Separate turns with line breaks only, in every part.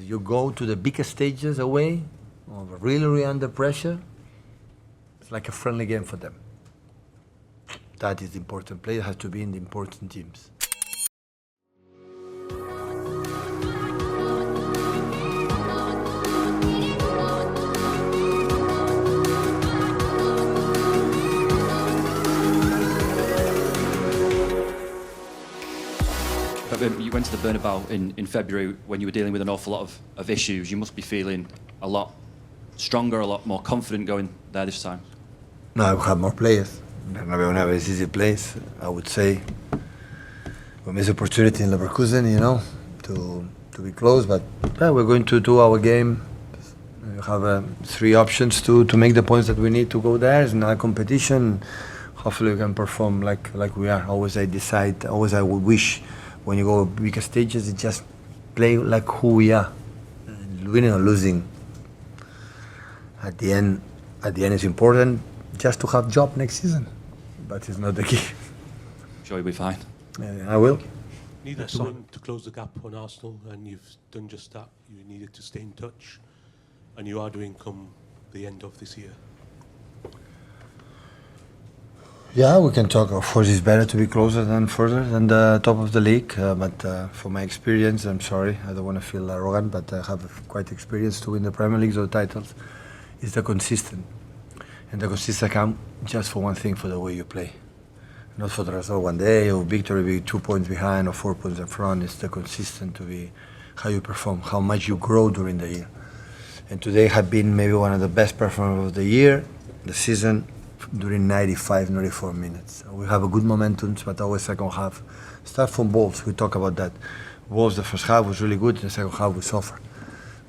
you go to the biggest stages away, or really, really under pressure, it's like a friendly game for them. That is the important. Player has to be in the important teams.
You went to the Bernabeu in February when you were dealing with an awful lot of issues. You must be feeling a lot stronger, a lot more confident going there this time.
No, I have more players. Bernabeu never is easy place. I would say we missed opportunity in Leverkusen, to be close. But we're going to do our game. We have 3 options to make the points that we need to go there. It's another competition. Hopefully we can perform like we are. Always I would wish when you go bigger stages, it just play like who we are, winning or losing. At the end, it's important just to have job next season, but it's not the key.
Sure, you'll be fine.
I will.
Needed to win to close the gap on Arsenal, and you've done just that. You needed to stay in touch, and you are doing come the end of this year.
Yeah, we can talk. Of course, it's better to be closer than further than the top of the league. But for my experience, I'm sorry, I don't want to feel arrogant, but I have quite experience to win the Premier League or titles. It's the consistent. And the consistent come just for one thing, for the way you play. Not for the result one day, or victory be 2 points behind or 4 points in front. It's the consistent to be how you perform, how much you grow during the year. And today had been maybe one of the best performances of the year, the season, during 95, 94 minutes. We have a good momentum, but always second half. Start from Wolves, we talk about that. Wolves, the first half was really good, the second half we suffer.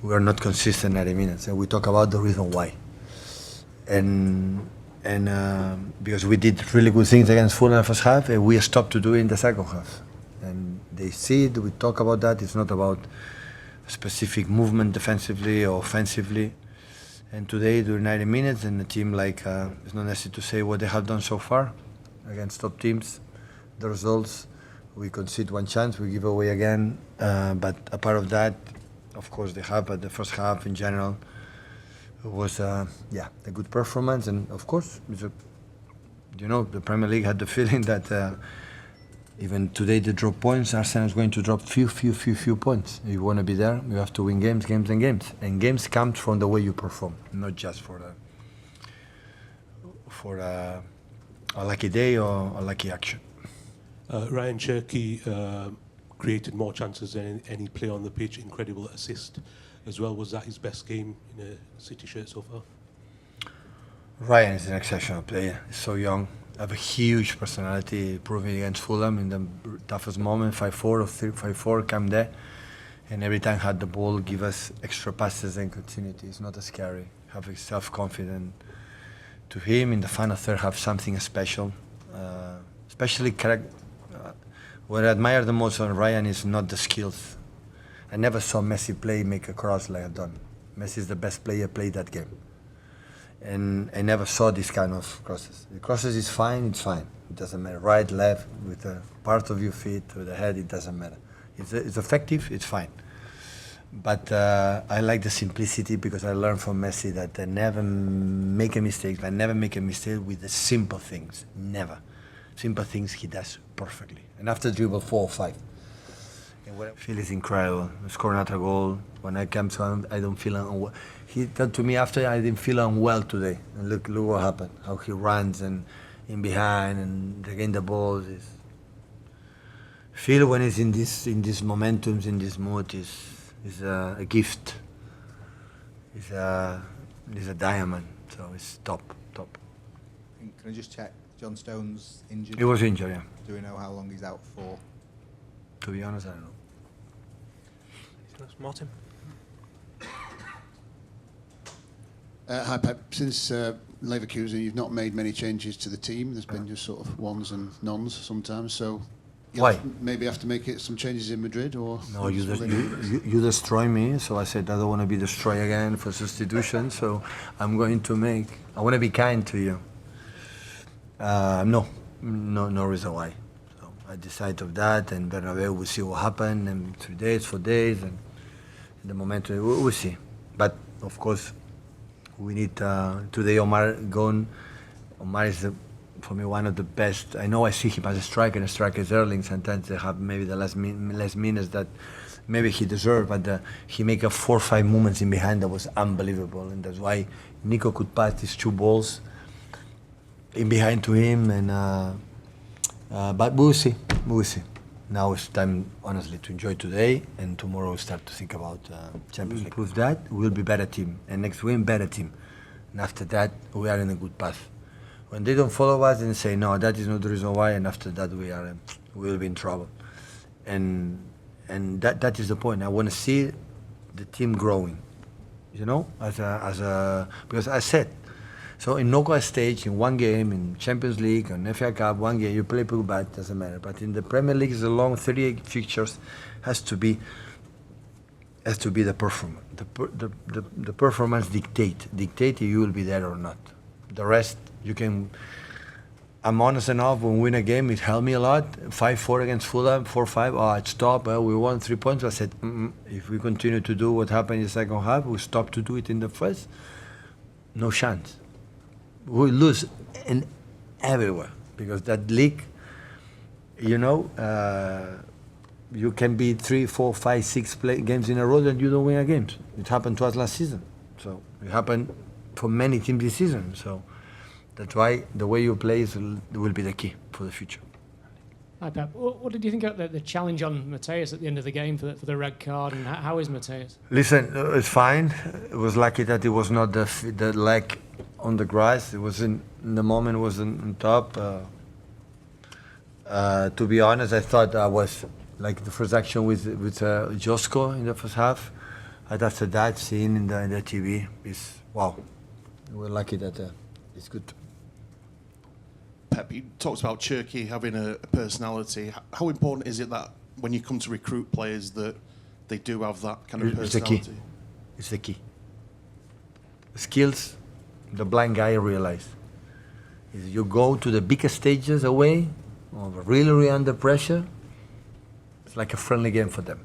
We are not consistent 90 minutes, and we talk about the reason why. And because we did really good things against Fulham in the first half, and we stopped to do it in the second half. And they see it, we talk about that. It's not about specific movement defensively or offensively. And today, during 90 minutes, and the team it's not necessary to say what they have done so far against top teams. The results, we concede 1 chance, we give away again. But a part of that, of course, they have. But the first half in general was a good performance. And of course, the Premier League had the feeling that even today they drop points. Arsenal is going to drop few points. If you want to be there, you have to win games. And games come from the way you perform, not just for a lucky day or a lucky action.
Ryan Cherky created more chances than any player on the pitch. Incredible assist as well. Was that his best game in a City shirt so far?
Ryan is an exceptional player. He's so young. Have a huge personality, proving against Fulham in the toughest moment, 5-4 or 5-4, come there. And every time had the ball, give us extra passes and continuity. It's not as scary. Have a self-confidence to him. In the final third, have something special. Especially, what I admire the most on Ryan is not the skills. I never saw Messi make a cross like I've done. Messi is the best player, played that game. And I never saw this kind of crosses. The crosses is fine, it's fine. It doesn't matter. Right, left, with a part of your feet, with the head, it doesn't matter. It's effective, it's fine. But I like the simplicity because I learned from Messi that I never make a mistake. I never make a mistake with the simple things. Never. Simple things he does perfectly. And after dribble 4 or 5. And what I feel is incredible. Score another goal. When I come to him, I don't feel unwell. He said to me after, I didn't feel unwell today. And look what happened. How he runs and in behind and regain the balls. Feel when he's in this momentums, in this mood, is a gift. It's a diamond. So it's top.
Can I just check? John Stone's injured?
He was injured, yeah.
Do we know how long he's out for?
To be honest, I don't know.
Martin?
Hi Pep, since Leverkusen you've not made many changes to the team. There's been just sort of ones and nones sometimes, so
why?
Maybe have to make some changes in Madrid, or
no, you destroy me, so I said I don't want to be destroyed again for substitution, so I'm going to I want to be kind to you. No reason why. I decide of that, and Bernabeu will see what happened, and 3 days, 4 days, and the momentum. We'll see. But of course, we need today. Omar gone. Omar is for me one of the best. I know I see him as a striker, and a striker is Erling. Sometimes they have maybe the less minutes that maybe he deserved, but he make a 4 or 5 movements in behind that was unbelievable, and that's why Nico could pass these 2 balls in behind to him. And but we'll see. We'll see. Now it's time, honestly, to enjoy today, and tomorrow we'll start to think about Champions League. Prove that we'll be better team, and next win better team, and after that we are in a good path. When they don't follow us and say no, that is not the reason why, and after that we will be in trouble, and that is the point. I want to see the team growing, you know, because I said. So in knockout stage, in one game, in Champions League, in FA Cup, one game, you play pretty bad, doesn't matter. But in the Premier League, it's a long 38 fixtures, has to be the performance. The performance dictate if you will be there or not. The rest, you can. I'm honest enough, when we win a game, it helped me a lot. 5-4 against Fulham, 4-5, it stopped. We won 3 points. I said, if we continue to do what happened in the second half, we stop to do it in the first, no chance. We lose everywhere, because that league, you know, you can be 3, 4, 5, 6 games in a row and you don't win a game. It happened to us last season. So it happened for many teams this season. So that's why the way you play will be the key for the future.
Hi, Pep. What did you think of the challenge on Mateus at the end of the game for the red card, and how is Mateus?
Listen, it's fine. It was lucky that it was not the leg on the grass. It was in the moment, was on top. To be honest, I thought I was like the first action with Josko in the first half. And after that, seeing in the TV is wow. We're lucky that it's good.
Pep, you talked about Turkey having a personality. How important is it that when you come to recruit players that they do have that kind of personality?
It's the key. Skills, the blind guy realize. Is you go to the biggest stages away, or really under pressure, it's like a friendly game for them.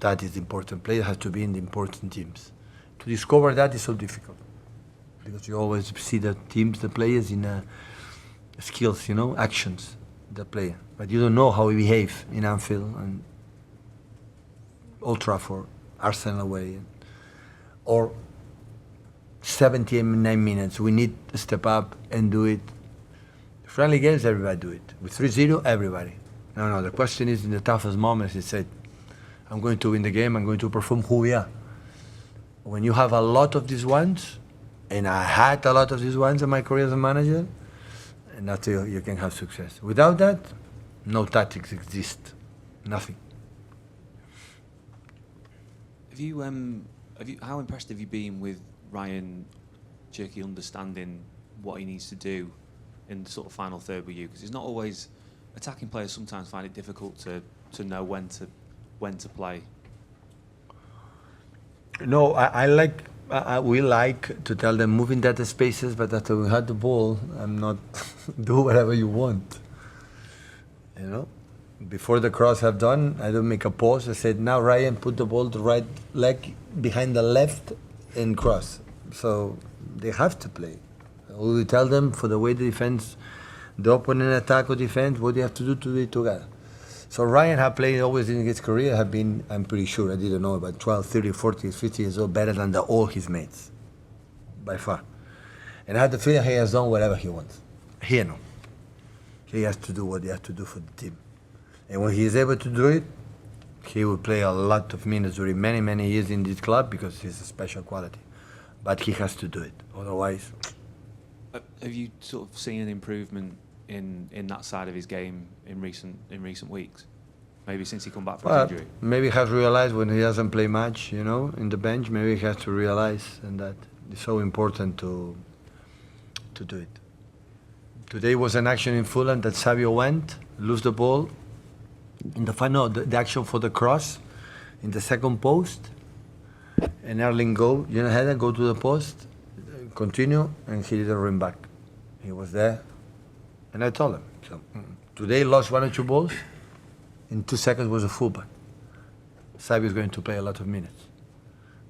That is important. Player has to be in the important teams. To discover that is so difficult, because you always see the teams, the players in skills, you know, actions, the player. But you don't know how he behave in Anfield and Old Trafford, Arsenal away, or 79 minutes. We need to step up and do it. Friendly games, everybody do it. With 3-0, everybody. No, the question is in the toughest moments, he said, I'm going to win the game, I'm going to perform who we are. When you have a lot of these ones, and I had a lot of these ones in my career as a manager, and that's how you can have success. Without that, no tactics exist. Nothing.
How impressed have you been with Ryan Cherki understanding what he needs to do in the sort of final third with you? Because it's not always, attacking players sometimes find it difficult to know when to play.
No, we like to tell them move in that spaces, but after we had the ball, I'm not do whatever you want. You know, before the cross have done, I don't make a pause. I said, now Ryan, put the ball the right leg behind the left and cross. So they have to play. We tell them for the way the defense, the opponent attack or defense, what they have to do it together. So Ryan had played always in his career, have been, I'm pretty sure, I didn't know, about 12, 30, 40, 50 years old, better than all his mates, by far. And I had the feeling he has done whatever he wants. Here, no. He has to do what he has to do for the team. And when he is able to do it, he will play a lot of minutes during many, many years in this club because he's a special quality. But he has to do it, otherwise.
Have you sort of seen an improvement in that side of his game in recent weeks? Maybe since he come back from his injury?
Maybe he has realized when he doesn't play much, you know, in the bench, maybe he has to realize, and that it's so important to do it. Today was an action in Fulham that Savio went, lose the ball. In the final, the action for the cross in the second post, and Erling go, you know, head and go to the post, continue, and he didn't run back. He was there, and I told him. So today lost 1 or 2 balls. In 2 seconds was a fullback. Sabio is going to play a lot of minutes.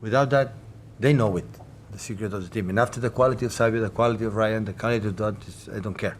Without that, they know it, the secret of the team. And after the quality of Sabio, the quality of Ryan, the quality of Dot, I don't care.